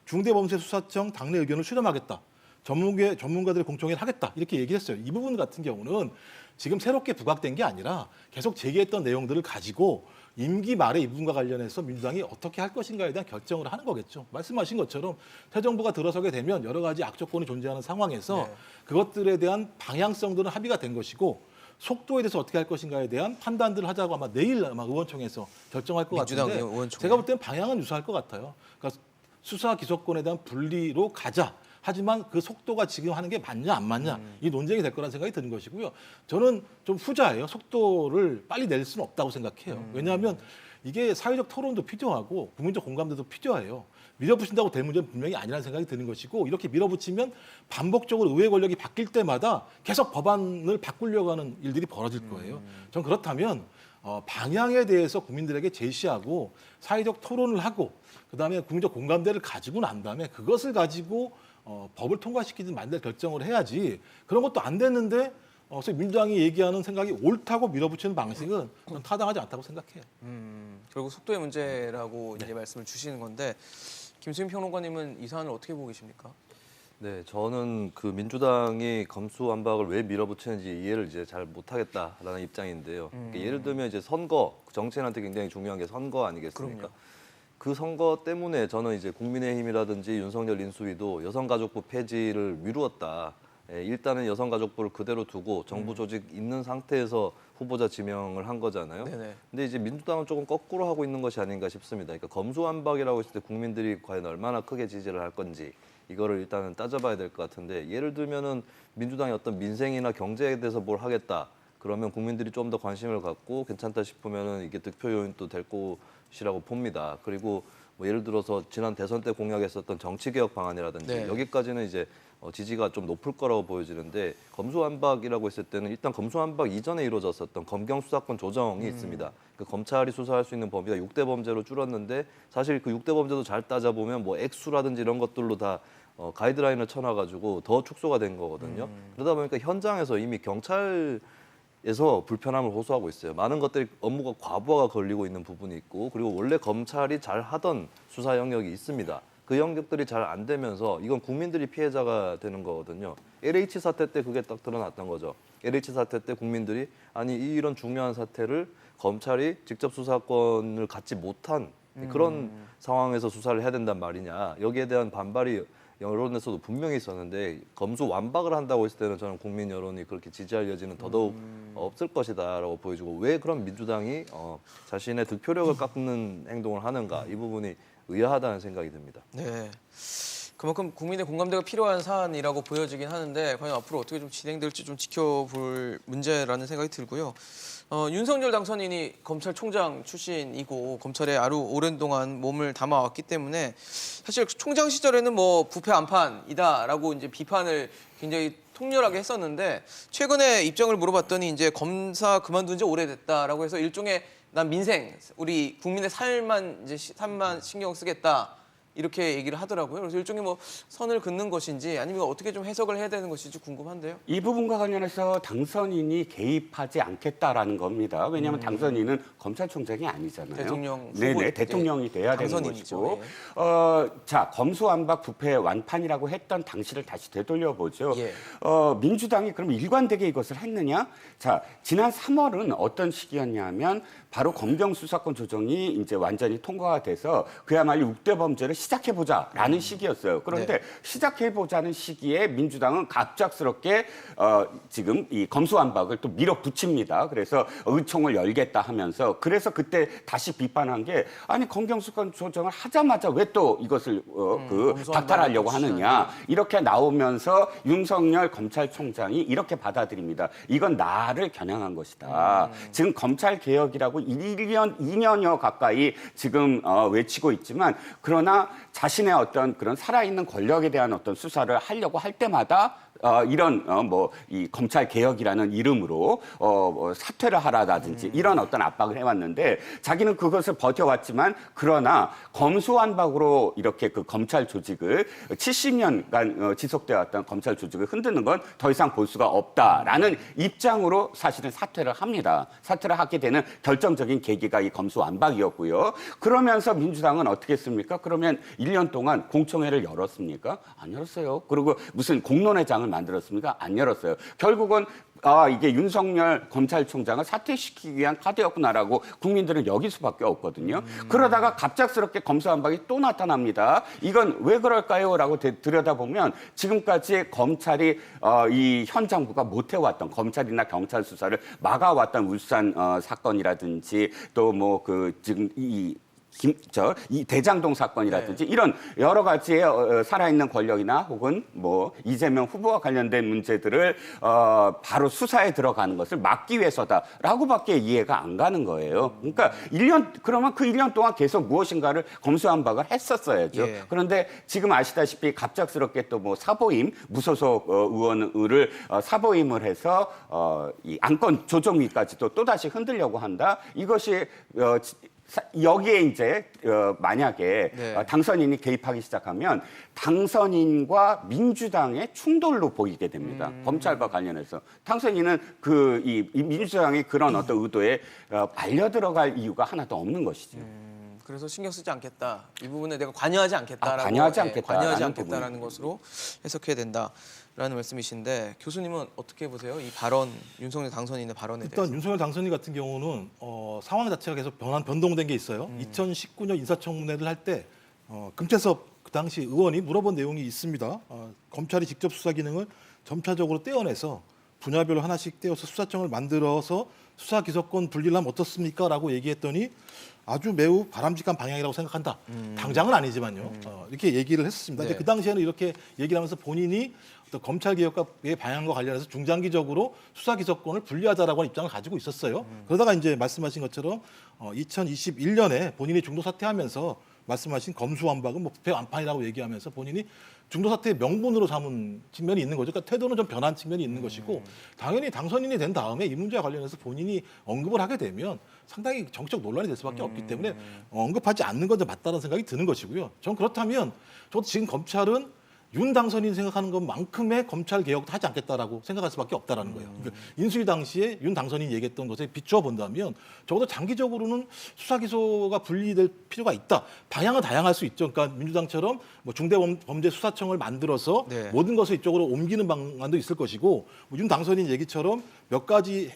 중대범죄수사청 당내 의견을 수렴하겠다. 전문가들의 공청회를 하겠다. 이렇게 얘기했어요. 이 부분 같은 경우는 지금 새롭게 부각된 게 아니라 계속 제기했던 내용들을 가지고 임기 말에 이 부분과 관련해서 민주당이 어떻게 할 것인가에 대한 결정을 하는 거겠죠. 말씀하신 것처럼 새 정부가 들어서게 되면 여러 가지 악조건이 존재하는 상황에서 그것들에 대한 방향성들은 합의가 된 것이고 속도에 대해서 어떻게 할 것인가에 대한 판단들을 하자고 아마 내일 아마 의원총회에서 결정할 것 민주당 같은데 의원총회. 제가 볼 때는 방향은 유사할 것 같아요. 그러니까 수사 기소권에 대한 분리로 가자. 하지만 그 속도가 지금 하는 게 맞냐 안 맞냐 이 논쟁이 될 거라는 생각이 드는 것이고요. 저는 좀 후자예요. 속도를 빨리 낼 수는 없다고 생각해요. 왜냐하면 이게 사회적 토론도 필요하고 국민적 공감대도 필요해요. 밀어붙인다고 될 문제는 분명히 아니라는 생각이 드는 것이고 이렇게 밀어붙이면 반복적으로 의회 권력이 바뀔 때마다 계속 법안을 바꾸려고 하는 일들이 벌어질 거예요. 전 그렇다면 방향에 대해서 국민들에게 제시하고 사회적 토론을 하고 그다음에 국민적 공감대를 가지고 난 다음에 그것을 가지고 법을 통과시키든 만들 결정을 해야지 그런 것도 안 됐는데 소위 민주당이 얘기하는 생각이 옳다고 밀어붙이는 방식은 전 타당하지 않다고 생각해요. 결국 속도의 문제라고 이제 말씀을 주시는 건데 김수민 평론가님은 이 사안을 어떻게 보고 계십니까? 네, 저는 그 민주당이 검수완박을 왜 밀어붙이는지 이해를 이제 잘 못하겠다라는 입장인데요. 그러니까 예를 들면 이제 선거, 정치인한테 굉장히 중요한 게 선거 아니겠습니까? 그럼요. 그 선거 때문에 저는 이제 국민의힘이라든지 윤석열 인수위도 여성가족부 폐지를 미루었다. 일단은 여성가족부를 그대로 두고 정부 조직 있는 상태에서 후보자 지명을 한 거잖아요. 네네. 근데 이제 민주당은 조금 거꾸로 하고 있는 것이 아닌가 싶습니다. 그러니까 검수완박이라고 했을 때 국민들이 과연 얼마나 크게 지지를 할 건지 이거를 일단은 따져봐야 될 것 같은데 예를 들면은 민주당이 어떤 민생이나 경제에 대해서 뭘 하겠다. 그러면 국민들이 좀 더 관심을 갖고 괜찮다 싶으면은 이게 득표 요인도 될 것이라고 봅니다. 그리고 뭐 예를 들어서 지난 대선 때 공약했었던 정치개혁 방안이라든지 네. 여기까지는 이제 지지가 좀 높을 거라고 보여지는데 검수완박이라고 했을 때는 일단 검수완박 이전에 이루어졌었던 검경 수사권 조정이 있습니다. 그 검찰이 수사할 수 있는 범위가 6대 범죄로 줄었는데 사실 그 6대 범죄도 잘 따져보면 뭐 액수라든지 이런 것들로 다 가이드라인을 쳐놔가지고 더 축소가 된 거거든요. 그러다 보니까 현장에서 이미 경찰에서 불편함을 호소하고 있어요. 많은 것들이 업무가 과부하가 걸리고 있는 부분이 있고 그리고 원래 검찰이 잘 하던 수사 영역이 있습니다. 그 영역들이 잘 안 되면서 이건 국민들이 피해자가 되는 거거든요. LH 사태 때 그게 딱 드러났던 거죠. LH 사태 때 국민들이 아니 이런 중요한 사태를 검찰이 직접 수사권을 갖지 못한 그런 상황에서 수사를 해야 된단 말이냐. 여기에 대한 반발이 여론에서도 분명히 있었는데 검수 완박을 한다고 했을 때는 저는 국민 여론이 그렇게 지지할 여지는 더더욱 없을 것이다라고 보여지고 왜 그런 민주당이 자신의 득표력을 깎는 행동을 하는가 이 부분이 의아하다는 생각이 듭니다. 네. 그만큼 국민의 공감대가 필요한 사안이라고 보여지긴 하는데 과연 앞으로 어떻게 좀 진행될지 좀 지켜볼 문제라는 생각이 들고요. 윤석열 당선인이 검찰총장 출신이고 검찰에 아주 오랜 동안 몸을 담아왔기 때문에 사실 총장 시절에는 뭐 부패 안판이다라고 이제 비판을 굉장히 통렬하게 했었는데 최근에 입장을 물어봤더니 이제 검사 그만둔 지 오래됐다라고 해서 일종의 난 민생, 우리 국민의 삶만 신경 쓰겠다. 이렇게 얘기를 하더라고요. 그래서 일종의 뭐 선을 긋는 것인지 아니면 어떻게 좀 해석을 해야 되는 것인지 궁금한데요. 이 부분과 관련해서 당선인이 개입하지 않겠다라는 겁니다. 왜냐하면 당선인은 검찰총장이 아니잖아요. 대통령 후보, 네네, 대통령이 돼야 되는 당선인이죠. 것이고. 예. 자, 검수완박 부패 완판이라고 했던 당시를 다시 되돌려보죠. 예. 민주당이 그럼 일관되게 이것을 했느냐? 자, 지난 3월은 어떤 시기였냐면 바로 검경 수사권 조정이 이제 완전히 통과가 돼서 그야말로 6대 범죄를 시작해보자라는 시기였어요. 그런데 네. 시작해보자는 시기에 민주당은 갑작스럽게 지금 이 검수완박을 또 밀어붙입니다. 그래서 의총을 열겠다 하면서 그래서 그때 다시 비판한 게 아니 검경 수사권 조정을 하자마자 왜 또 이것을 박탈하려고 하느냐 이렇게 나오면서 윤석열 검찰총장이 이렇게 받아들입니다. 이건 나를 겨냥한 것이다. 지금 검찰 개혁이라고 1년, 2년여 가까이 지금 외치고 있지만 그러나 자신의 어떤 그런 살아있는 권력에 대한 어떤 수사를 하려고 할 때마다 이런 이 검찰 개혁이라는 이름으로 사퇴를 하라든지 이런 어떤 압박을 해왔는데 자기는 그것을 버텨왔지만 그러나 검수완박으로 이렇게 그 검찰 조직을 70년간 지속되어왔던 검찰 조직을 흔드는 건 더 이상 볼 수가 없다라는 입장으로 사실은 사퇴를 합니다. 사퇴를 하게 되는 결정적인 계기가 이 검수완박이었고요. 그러면서 민주당은 어떻게 했습니까? 그러면 1년 동안 공청회를 열었습니까? 안 열었어요. 그리고 무슨 공론회장을 만들었습니까? 안 열었어요. 결국은 이게 윤석열 검찰총장을 사퇴시키기 위한 카드였구나라고 국민들은 여길 수밖에 없거든요. 그러다가 갑작스럽게 검수완박이 또 나타납니다. 이건 왜 그럴까요? 라고 들여다보면 지금까지 검찰이 이 현 정부가 못해왔던 검찰이나 경찰 수사를 막아왔던 울산 사건이라든지 또 뭐 지금 이 대장동 사건이라든지 이런 여러 가지의 살아있는 권력이나 혹은 뭐 이재명 후보와 관련된 문제들을 바로 수사에 들어가는 것을 막기 위해서다라고밖에 이해가 안 가는 거예요. 그러니까 그러면 그 1년 동안 계속 무엇인가를 검수완박을 했었어야죠. 예. 그런데 지금 아시다시피 갑작스럽게 또 뭐 사보임 무소속 의원을 사보임을 해서 이 안건 조정위까지도 또다시 흔들려고 한다. 이것이 여기에 이제 만약에 네. 당선인이 개입하기 시작하면 당선인과 민주당의 충돌로 보이게 됩니다. 검찰과 관련해서 당선인은 이 민주당의 그런 어떤 의도에 말려 들어갈 이유가 하나도 없는 것이죠. 그래서 신경 쓰지 않겠다. 이 부분에 내가 관여하지 않겠다라고 관여하지 않겠다라는 관여하지 않겠다라는 것으로 해석해야 된다라는 말씀이신데 교수님은 어떻게 보세요? 이 발언 윤석열 당선인의 발언에 일단 대해서. 윤석열 당선인 같은 경우는 상황 자체가 계속 변동된 게 있어요. 2019년 인사청문회를 할 때 금태섭 그 당시 의원이 물어본 내용이 있습니다. 검찰이 직접 수사 기능을 점차적으로 떼어내서 분야별로 하나씩 떼어서 수사청을 만들어서 수사 기소권 분리를 하면 어떻습니까? 라고 얘기했더니 아주 매우 바람직한 방향이라고 생각한다. 당장은 아니지만요. 이렇게 얘기를 했습니다. 네. 근데 그 당시에는 이렇게 얘기를 하면서 본인이 어떤 검찰 개혁의 방향과 관련해서 중장기적으로 수사 기소권을 분리하자라고 하는 입장을 가지고 있었어요. 그러다가 이제 말씀하신 것처럼 2021년에 본인이 중도 사퇴하면서 말씀하신 검수완박은 뭐 부패 완판이라고 얘기하면서 본인이 중도 사퇴의 명분으로 삼은 측면이 있는 거죠. 그러니까 태도는 좀 변한 측면이 있는 것이고 당연히 당선인이 된 다음에 이 문제와 관련해서 본인이 언급을 하게 되면 상당히 정치적 논란이 될 수밖에 없기 때문에 언급하지 않는 건 맞다는 생각이 드는 것이고요. 전 그렇다면 저도 지금 검찰은 윤 당선인 생각하는 것만큼의 검찰 개혁도 하지 않겠다라고 생각할 수밖에 없다라는 거예요. 그러니까 인수위 당시에 윤 당선인이 얘기했던 것에 비추어 본다면 적어도 장기적으로는 수사 기소가 분리될 필요가 있다. 방향은 다양할 수 있죠. 그러니까 민주당처럼 뭐 중대범죄수사청을 만들어서 네. 모든 것을 이쪽으로 옮기는 방안도 있을 것이고 뭐 윤 당선인 얘기처럼 몇 가지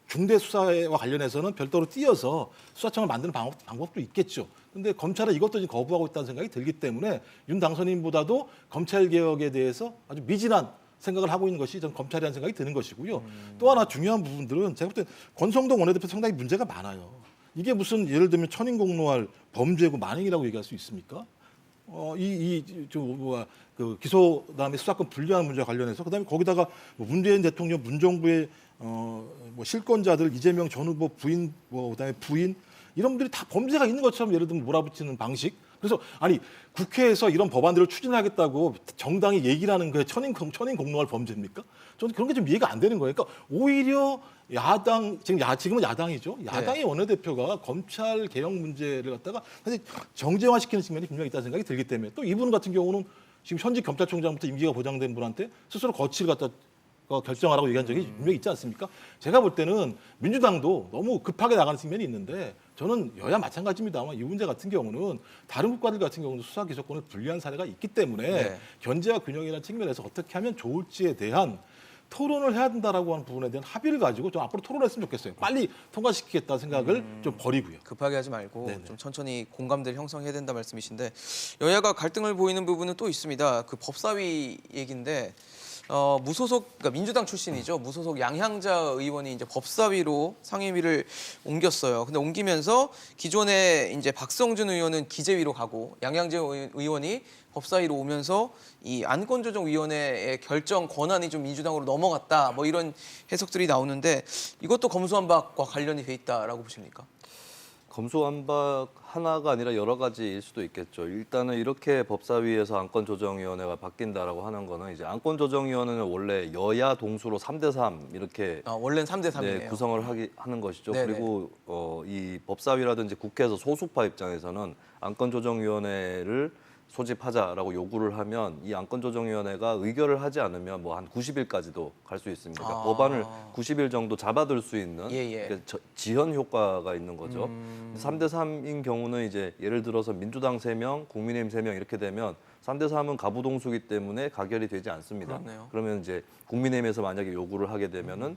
중대 수사와 관련해서는 별도로 띄어서 수사청을 만드는 방법도 있겠죠. 근데 검찰은 이것도 지금 거부하고 있다는 생각이 들기 때문에 윤 당선인보다도 검찰 개혁에 대해서 아주 미진한 생각을 하고 있는 것이 전 검찰이라는 생각이 드는 것이고요. 또 하나 중요한 부분들은 제가 볼 때 권성동 원내대표 상당히 문제가 많아요. 이게 무슨 예를 들면 천인공노할 범죄고 만행이라고 얘기할 수 있습니까? 그 기소 그다음에 수사권 분리하는 문제와 관련해서 그다음에 거기다가 뭐 문재인 대통령 문정부의 뭐 실권자들 이재명 전 후보 부인 뭐 그다음에 부인 이런 분들이 다 범죄가 있는 것처럼 예를 들면 몰아붙이는 방식. 그래서 아니 국회에서 이런 법안들을 추진하겠다고 정당이 얘기를 하는 게 천인공노할 범죄입니까? 저는 그런 게 좀 이해가 안 되는 거예요. 그러니까 오히려 야당 지금은 야당이죠. 야당의 원내대표가 검찰 개혁 문제를 갖다가 사실 정쟁화시키는 측면이 분명히 있다는 생각이 들기 때문에 또 이분 같은 경우는 지금 현직 검찰총장부터 임기가 보장된 분한테 스스로 거취를 갖다 결정하라고 얘기한 적이 분명히 있지 않습니까? 제가 볼 때는 민주당도 너무 급하게 나가는 측면이 있는데 저는 여야 마찬가지입니다만 이 문제 같은 경우는 다른 국가들 같은 경우는 수사 기소권을 분리한 사례가 있기 때문에 네. 견제와 균형이라는 측면에서 어떻게 하면 좋을지에 대한 토론을 해야 된다라고 하는 부분에 대한 합의를 가지고 좀 앞으로 토론했으면 좋겠어요. 빨리 통과시키겠다는 생각을 좀 버리고요. 급하게 하지 말고 네네. 좀 천천히 공감대를 형성해야 된다 말씀이신데 여야가 갈등을 보이는 부분은 또 있습니다. 그 법사위 얘기인데 무소속 그러니까 민주당 출신이죠. 무소속 양향자 의원이 이제 법사위로 상임위를 옮겼어요. 근데 옮기면서 기존에 이제 박성준 의원은 기재위로 가고 양향자 의원이 법사위로 오면서 이 안건조정위원회의 결정 권한이 좀 민주당으로 넘어갔다. 뭐 이런 해석들이 나오는데 이것도 검수완박과 관련이 돼 있다라고 보십니까? 검수완박 하나가 아니라 여러 가지일 수도 있겠죠. 일단은 이렇게 법사위에서 안건조정위원회가 바뀐다라고 하는 거는 이제 안건조정위원회는 원래 여야 동수로 3대3 이렇게 원래는 3대 3이네요. 네, 구성을 하는 것이죠. 네네. 그리고 이 법사위라든지 국회에서 소수파 입장에서는 안건조정위원회를 소집하자라고 요구를 하면 이 안건조정위원회가 의결을 하지 않으면 뭐 한 90일까지도 갈 수 있습니다. 그러니까 법안을 90일 정도 잡아둘 수 있는 그러니까 지연 효과가 있는 거죠. 3대 3인 경우는 이제 예를 들어서 민주당 3명, 국민의힘 3명 이렇게 되면 3대 3은 가부동수기 때문에 가결이 되지 않습니다. 그렇네요. 그러면 이제 국민의힘에서 만약에 요구를 하게 되면은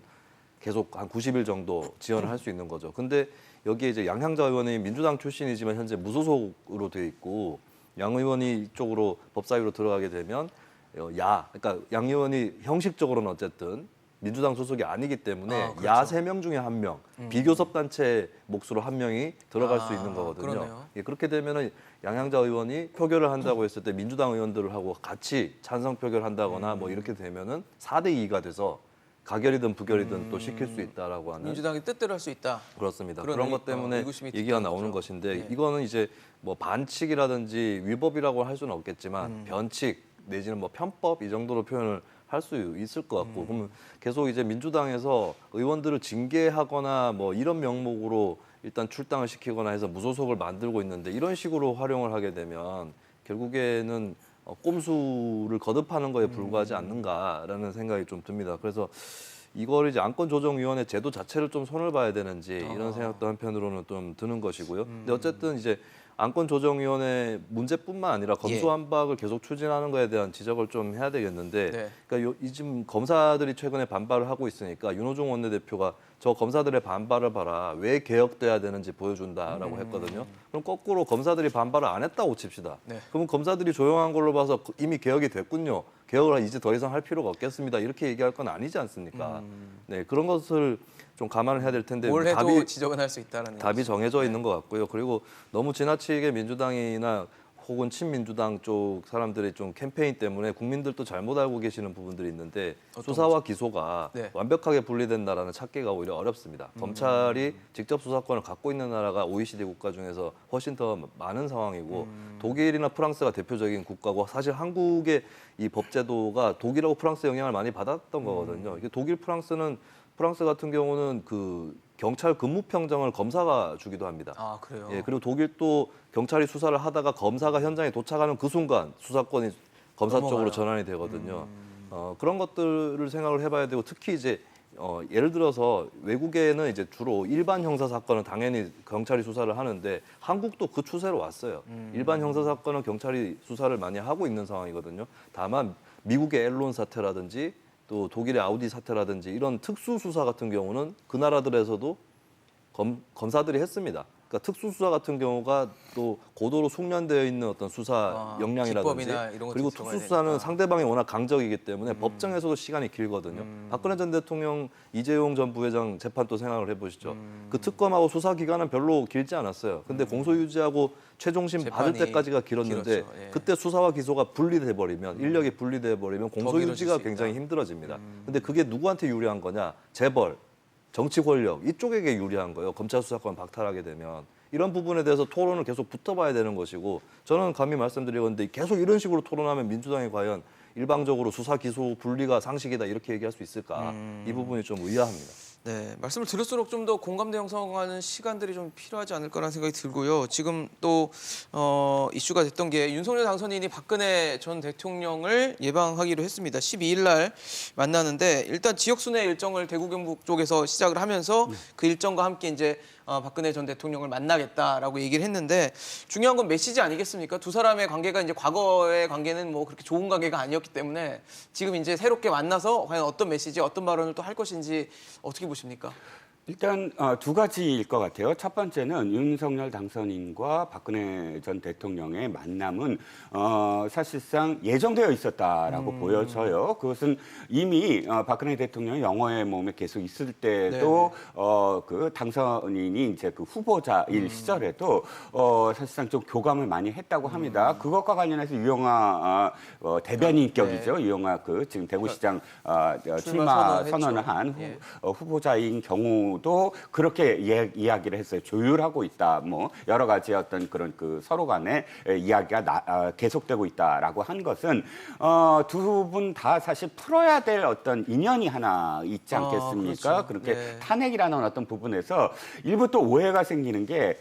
계속 한 90일 정도 지연을 할 수 있는 거죠. 근데 여기에 이제 양향자 의원이 민주당 출신이지만 현재 무소속으로 돼 있고 양 의원이 이쪽으로 법사위로 들어가게 되면 그러니까 양 의원이 형식적으로는 어쨌든 민주당 소속이 아니기 때문에 그렇죠. 야 3명 중에 1명, 비교섭 단체 몫으로 1명이 들어갈 수 있는 거거든요. 그러네요. 예, 그렇게 되면은 양향자 의원이 표결을 한다고 했을 때 민주당 의원들하고 같이 찬성 표결한다거나 뭐 이렇게 되면은 4대 2가 돼서 가결이든 부결이든 또 시킬 수 있다라고 하는 민주당이 뜻대로 할 수 있다. 그렇습니다. 그런 그런 것 때문에 의구심이 얘기가 든다는 나오는 거죠. 것인데 예. 이거는 이제 뭐 반칙이라든지 위법이라고 할 수는 없겠지만 변칙 내지는 뭐 편법 이 정도로 표현을 할 수 있을 것 같고 그러면 계속 이제 민주당에서 의원들을 징계하거나 뭐 이런 명목으로 일단 출당을 시키거나 해서 무소속을 만들고 있는데 이런 식으로 활용을 하게 되면 결국에는 꼼수를 거듭하는 거에 불과하지 않는가라는 생각이 좀 듭니다. 그래서 이걸 이제 안건조정위원회 제도 자체를 좀 손을 봐야 되는지 이런 생각도 한편으로는 좀 드는 것이고요. 근데 어쨌든 이제 안건조정위원회 문제뿐만 아니라 검수완박을 계속 추진하는 거에 대한 지적을 좀 해야 되겠는데, 네. 그러니까 지금 검사들이 최근에 반발을 하고 있으니까 윤호중 원내대표가 저 검사들의 반발을 봐라, 왜 개혁돼야 되는지 보여준다라고 했거든요. 그럼 거꾸로 검사들이 반발을 안 했다고 칩시다. 네. 그럼 검사들이 조용한 걸로 봐서 이미 개혁이 됐군요. 개혁을 이제 더 이상 할 필요가 없겠습니다. 이렇게 얘기할 건 아니지 않습니까? 네, 그런 것을 좀 감안을 해야 될 텐데 뭘 해도 답이 지적은 할 수 있다는 답이 얘기죠. 정해져 있는 것 같고요. 그리고 너무 지나치게 민주당이나 혹은 친민주당 쪽 사람들이 좀 캠페인 때문에 국민들도 잘못 알고 계시는 부분들이 있는데 수사와 기소가 네. 완벽하게 분리된다라는 찾기가 오히려 어렵습니다. 검찰이 직접 수사권을 갖고 있는 나라가 OECD 국가 중에서 훨씬 더 많은 상황이고 독일이나 프랑스가 대표적인 국가고 사실 한국의 이 법제도가 독일하고 프랑스 영향을 많이 받았던 거거든요. 이게 독일, 프랑스 같은 경우는 그 경찰 근무 평정을 검사가 주기도 합니다. 아, 그래요? 예, 그리고 독일도 경찰이 수사를 하다가 검사가 현장에 도착하는 그 순간 수사권이 검사 넘어가요. 쪽으로 전환이 되거든요. 그런 것들을 생각을 해봐야 되고 특히 이제 예를 들어서 외국에는 이제 주로 일반 형사 사건은 당연히 경찰이 수사를 하는데 한국도 그 추세로 왔어요. 일반 형사 사건은 경찰이 수사를 많이 하고 있는 상황이거든요. 다만 미국의 앨런 사태라든지 또 독일의 아우디 사태라든지 이런 특수 수사 같은 경우는 그 나라들에서도 검사들이 했습니다. 그러니까 특수 수사 같은 경우가 또 고도로 숙련되어 있는 어떤 수사 역량이라든지 기법이나 이런 것도 그리고 들어가야 특수 수사는 되니까. 상대방이 워낙 강적이기 때문에 법정에서도 시간이 길거든요. 박근혜 전 대통령, 이재용 전 부회장 재판도 생각을 해보시죠. 그 특검하고 수사 기간은 별로 길지 않았어요. 근데 공소유지하고 최종심 받을 재판이 때까지가 길었는데 길었죠. 예. 그때 수사와 기소가 분리돼 버리면 인력이 분리돼 버리면 공소유지가 길어질 수 굉장히 있다. 힘들어집니다. 근데 그게 누구한테 유리한 거냐? 재벌, 정치 권력 이쪽에게 유리한 거예요. 검찰 수사권 박탈하게 되면 이런 부분에 대해서 토론을 계속 붙어봐야 되는 것이고 저는 감히 말씀드리건데 계속 이런 식으로 토론하면 민주당이 과연 일방적으로 수사 기소 분리가 상식이다 이렇게 얘기할 수 있을까? 이 부분이 좀 의아합니다. 네, 말씀을 들을수록 좀 더 공감대 형성하는 시간들이 좀 필요하지 않을까라는 생각이 들고요. 지금 또 이슈가 됐던 게 윤석열 당선인이 박근혜 전 대통령을 예방하기로 했습니다. 12일 날 만나는데 일단 지역 순회 일정을 대구 경북 쪽에서 시작을 하면서 그 일정과 함께 이제 박근혜 전 대통령을 만나겠다라고 얘기를 했는데 중요한 건 메시지 아니겠습니까? 두 사람의 관계가 이제 과거의 관계는 뭐 그렇게 좋은 관계가 아니었기 때문에 지금 이제 새롭게 만나서 과연 어떤 메시지, 어떤 발언을 또 할 것인지 어떻게 보십니까? 일단 두 가지일 것 같아요. 첫 번째는 윤석열 당선인과 박근혜 전 대통령의 만남은 사실상 예정되어 있었다라고 보여져요. 그것은 이미 박근혜 대통령이 영어의 몸에 계속 있을 때도 그 당선인이 이제 그 후보자일 시절에도 사실상 좀 교감을 많이 했다고 합니다. 그것과 관련해서 유영아 대변인격이죠. 유영아 그 지금 대구시장 출마 출마 선언을 선언을 했죠. 한 예. 후보자인 경우 경우도 그렇게 이야기를 했어요. 조율하고 있다. 뭐 여러 가지 어떤 그런 그 서로 간의 이야기가 계속되고 있다라고 한 것은 두 분 다 사실 풀어야 될 어떤 인연이 하나 있지 않겠습니까? 그렇죠. 그렇게 네. 탄핵이라는 어떤 부분에서 일부 또 오해가 생기는 게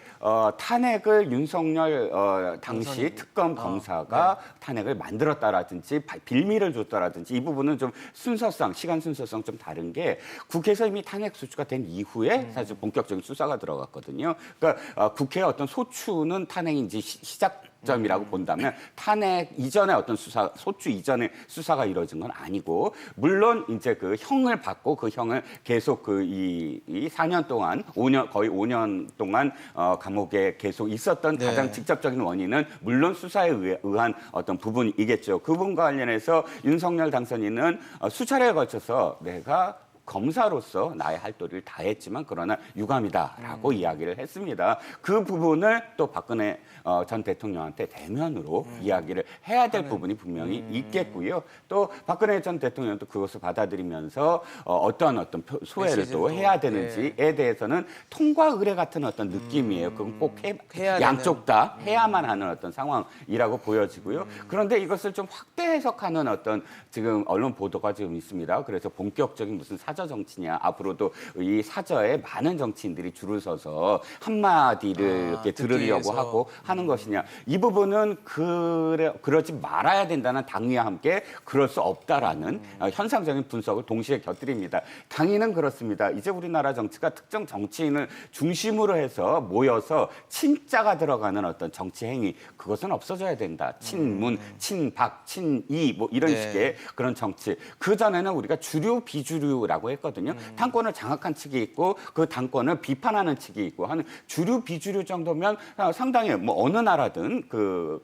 탄핵을 윤석열 당시 당선인. 특검 검사가 탄핵을 만들었다라든지 빌미를 줬다라든지 이 부분은 좀 순서상 시간 순서상 좀 다른 게 국회에서 이미 탄핵 소추가 된 이후에 사실 본격적인 수사가 들어갔거든요. 그러니까 국회의 어떤 소추는 탄핵인지 시작점이라고 본다면 탄핵 이전의 어떤 수사, 소추 이전의 수사가 이루어진 건 아니고 물론 이제 그 형을 받고 그 형을 계속 이 4년 동안 5년 거의 5년 동안 감옥에 계속 있었던 네. 가장 직접적인 원인은 물론 수사에 의한 어떤 부분이겠죠. 그 부분과 관련해서 윤석열 당선인은 수차례에 걸쳐서 내가 검사로서 나의 할 도리를 다했지만 그러나 유감이다라고 이야기를 했습니다. 그 부분을 또 박근혜 전 대통령한테 대면으로 이야기를 해야 될 부분이 분명히 있겠고요. 또 박근혜 전 대통령도 그것을 받아들이면서 어떤 소외를 또 해야 되는지에 대해서는 통과 의례 같은 어떤 느낌이에요. 그건 꼭 해야 양쪽 다 해야만 하는 어떤 상황이라고 보여지고요. 그런데 이것을 좀 확대 해석하는 어떤 지금 언론 보도가 지금 있습니다. 그래서 본격적인 무슨 사저 정치냐, 앞으로도 이 사저에 많은 정치인들이 줄을 서서 한마디를 이렇게 들으려고 듣기 위해서. 하고 하는 것이냐. 이 부분은 그러지 말아야 된다는 당위와 함께 그럴 수 없다라는 현상적인 분석을 동시에 곁들입니다. 당위는 그렇습니다. 이제 우리나라 정치가 특정 정치인을 중심으로 해서 모여서 친자가 들어가는 어떤 정치 행위, 그것은 없어져야 된다. 친문, 친박, 친이 뭐 이런 네. 식의 그런 정치. 그전에는 우리가 주류, 비주류라고 했거든요. 당권을 장악한 측이 있고 그 당권을 비판하는 측이 있고 하는 주류, 비주류 정도면 상당히 뭐 어느 나라든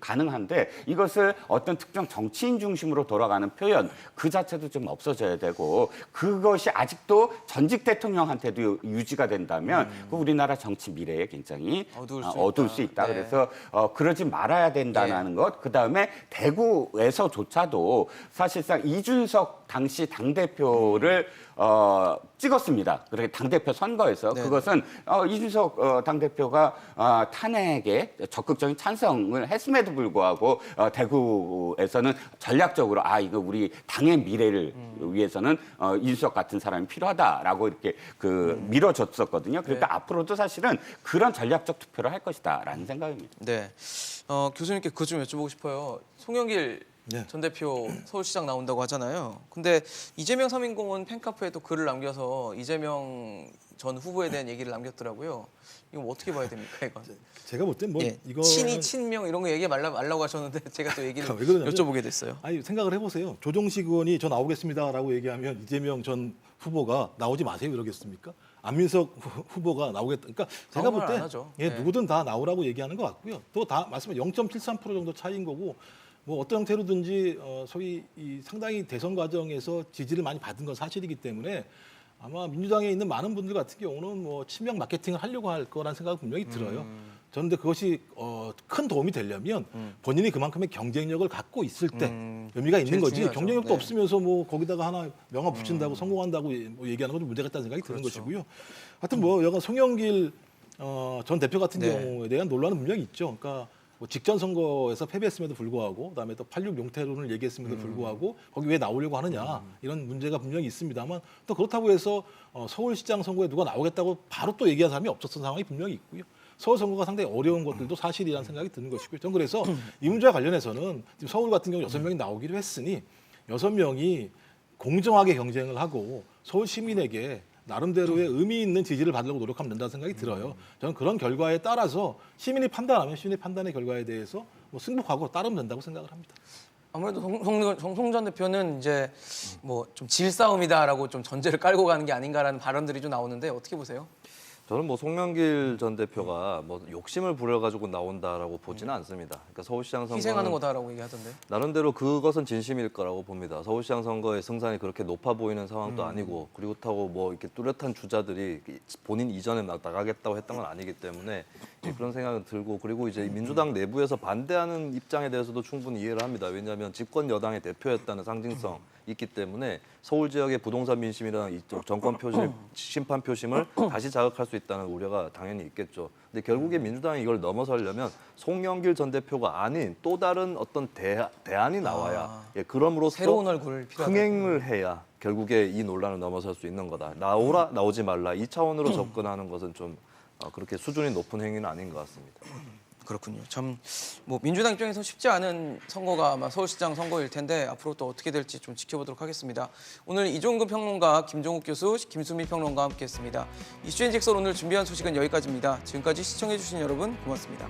가능한데 이것을 어떤 특정 정치인 중심으로 돌아가는 표현 그 자체도 좀 없어져야 되고 그것이 아직도 전직 대통령한테도 유지가 된다면 그 우리나라 정치 미래에 굉장히 어두울 수 있다. 네. 그래서 그러지 말아야 된다는 것. 그다음에 대구에서조차도 사실상 이준석 당시 당대표를 찍었습니다. 그렇게 당대표 선거에서 그것은 이준석 당대표가 탄핵에 적극적인 찬성을 했음에도 불구하고 대구에서는 전략적으로 이거 우리 당의 미래를 위해서는 이준석 같은 사람이 필요하다라고 이렇게 밀어줬었거든요. 그러니까 앞으로도 사실은 그런 전략적 투표를 할 것이다라는 생각입니다. 네. 교수님께 그것 좀 여쭤보고 싶어요. 송영길 네. 전 대표 서울시장 나온다고 하잖아요. 근데 이재명 서민공원 팬카페에 또 글을 남겨서 이재명 전 후보에 대한 얘기를 남겼더라고요. 이거 어떻게 봐야 됩니까, 이건? 제가 볼 땐 뭐 이거 친이 친명 이런 거 얘기 말라고 하셨는데 제가 또 얘기를 왜 그러냐면 여쭤보게 됐어요. 아니 생각을 해보세요. 조정식 의원이 저 나오겠습니다라고 얘기하면 이재명 전 후보가 나오지 마세요 이러겠습니까? 안민석 후보가 나오겠다. 그러니까 제가 아무 볼 말 안 때 하죠. 예, 네. 누구든 다 나오라고 얘기하는 것 같고요. 또 다 말씀한 0.73% 정도 차이인 거고 뭐 어떤 형태로든지 소위 이 상당히 대선 과정에서 지지를 많이 받은 건 사실이기 때문에 아마 민주당에 있는 많은 분들 같은 경우는 뭐 친명 마케팅을 하려고 할 거라는 생각이 분명히 들어요. 그런데 그것이 큰 도움이 되려면 본인이 그만큼의 경쟁력을 갖고 있을 때 의미가 있는 제일 거지. 중요하죠. 경쟁력도 네. 없으면서 뭐 거기다가 하나 명함 붙인다고 성공한다고 뭐 얘기하는 건 좀 문제가 있다는 생각이 드는 그렇죠. 것이고요. 하여튼 뭐 여간 송영길 전 대표 같은 네. 경우에 대한 논란은 분명히 있죠. 그러니까 뭐 직전 선거에서 패배했음에도 불구하고 그다음에 또 86 용태론을 얘기했음에도 불구하고 거기 왜 나오려고 하느냐 이런 문제가 분명히 있습니다만 또 그렇다고 해서 서울시장 선거에 누가 나오겠다고 바로 또 얘기한 사람이 없었던 상황이 분명히 있고요. 서울 선거가 상당히 어려운 것들도 사실이라는 생각이 드는 것이고요. 저는 그래서 이 문제와 관련해서는 지금 서울 같은 경우 6명이 나오기로 했으니 6명이 공정하게 경쟁을 하고 서울 시민에게 나름대로의 의미 있는 지지를 받으려고 노력하면 된다는 생각이 들어요. 저는 그런 결과에 따라서 시민이 판단하면 시민의 판단의 결과에 대해서 뭐 승복하고 따르면 된다고 생각을 합니다. 아무래도 송 전 대표는 이제 뭐 좀 질싸움이다라고 좀 전제를 깔고 가는 게 아닌가라는 발언들이 좀 나오는데 어떻게 보세요? 저는 뭐 송영길 전 대표가 뭐 욕심을 부려가지고 나온다라고 보지는 않습니다. 그러니까 서울시장 선거는 희생하는 거다라고 얘기하던데. 나름대로 그것은 진심일 거라고 봅니다. 서울시장 선거의 승산이 그렇게 높아 보이는 상황도 아니고 그리고 그렇다고 뭐 이렇게 뚜렷한 주자들이 본인 이전에 나가겠다고 했던 건 아니기 때문에 그런 생각은 들고 그리고 이제 민주당 내부에서 반대하는 입장에 대해서도 충분히 이해를 합니다. 왜냐하면 집권 여당의 대표였다는 상징성 있기 때문에 서울 지역의 부동산 민심이나 이쪽 정권 표심, 심판 표심을 다시 자극할 수 있다는 우려가 당연히 있겠죠. 근데 결국에 민주당이 이걸 넘어서려면 송영길 전 대표가 아닌 또 다른 어떤 대안이 나와야 그럼으로써 새로운 얼굴 필요하다. 흥행을 해야 결국에 이 논란을 넘어설 수 있는 거다. 나오라 나오지 말라 이 차원으로 접근하는 것은 좀 그렇게 수준이 높은 행위는 아닌 것 같습니다. 그렇군요. 참 뭐 민주당 입장에서 쉽지 않은 선거가 아마 서울시장 선거일 텐데 앞으로 또 어떻게 될지 좀 지켜보도록 하겠습니다. 오늘 이종근 평론가, 김종욱 교수, 김수미 평론가와 함께했습니다. 이슈앤직설 오늘 준비한 소식은 여기까지입니다. 지금까지 시청해주신 여러분 고맙습니다.